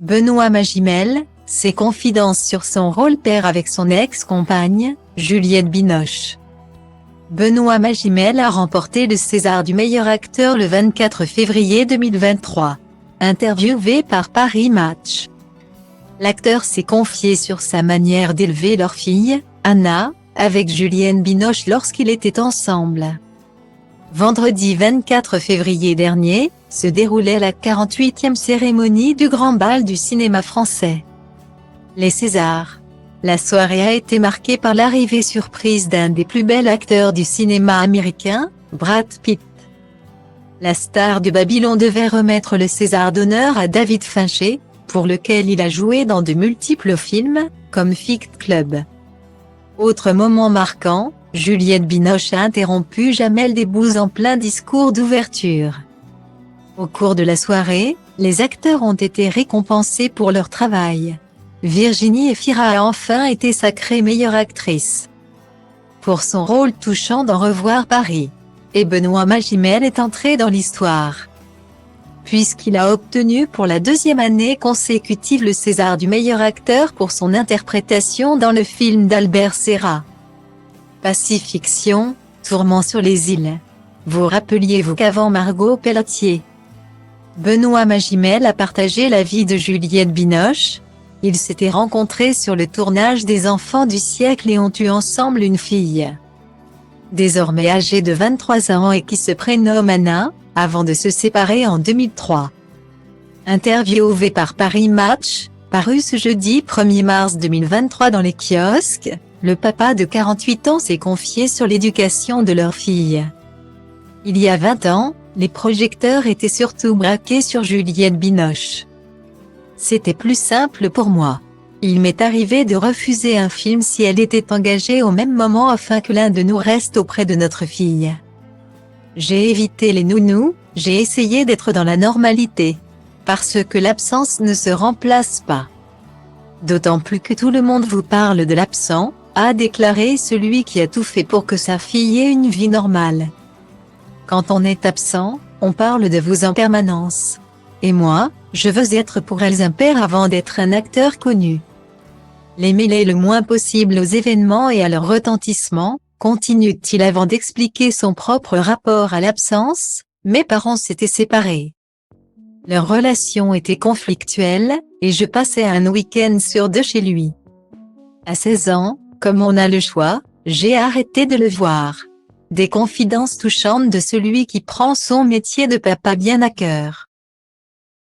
Benoît Magimel, ses confidences sur son rôle père avec son ex-compagne, Juliette Binoche. Benoît Magimel a remporté le César du meilleur acteur le 24 février 2023. Interviewé par Paris Match. L'acteur s'est confié sur sa manière d'élever leur fille, Anna, avec Juliette Binoche lorsqu'ils étaient ensemble. Vendredi 24 février dernier, se déroulait la 48e cérémonie du Grand Bal du cinéma français. Les Césars. La soirée a été marquée par l'arrivée surprise d'un des plus bels acteurs du cinéma américain, Brad Pitt. La star du Babylon devait remettre le César d'honneur à David Fincher, pour lequel il a joué dans de multiples films, comme Fight Club. Autre moment marquant, Juliette Binoche a interrompu Jamel Debbouze en plein discours d'ouverture. Au cours de la soirée, les acteurs ont été récompensés pour leur travail. Virginie Efira a enfin été sacrée meilleure actrice pour son rôle touchant dans Revoir Paris. Et Benoît Magimel est entré dans l'histoire, puisqu'il a obtenu pour la deuxième année consécutive le César du meilleur acteur pour son interprétation dans le film d'Albert Serra. Pacifiction, Tourment sur les îles. Vous rappeliez-vous qu'avant Margot Pelletier, Benoît Magimel a partagé la vie de Juliette Binoche? Ils s'étaient rencontrés sur le tournage des Enfants du siècle et ont eu ensemble une fille, désormais âgée de 23 ans et qui se prénomme Anna, avant de se séparer en 2003. Interviewé par Paris Match, paru ce jeudi 1er mars 2023 dans les kiosques, le papa de 48 ans s'est confié sur l'éducation de leur fille. Il y a 20 ans, les projecteurs étaient surtout braqués sur Juliette Binoche. C'était plus simple pour moi. Il m'est arrivé de refuser un film si elle était engagée au même moment afin que l'un de nous reste auprès de notre fille. J'ai évité les nounous, j'ai essayé d'être dans la normalité. Parce que l'absence ne se remplace pas. D'autant plus que tout le monde vous parle de l'absent, a déclaré celui qui a tout fait pour que sa fille ait une vie normale. Quand on est absent, on parle de vous en permanence. Et moi, je veux être pour elles un père avant d'être un acteur connu. Les mêler le moins possible aux événements et à leur retentissement, continue-t-il avant d'expliquer son propre rapport à l'absence. Mes parents s'étaient séparés. Leur relation était conflictuelle, et je passais un week-end sur 2 chez lui. À 16 ans, comme on a le choix, j'ai arrêté de le voir. Des confidences touchantes de celui qui prend son métier de papa bien à cœur.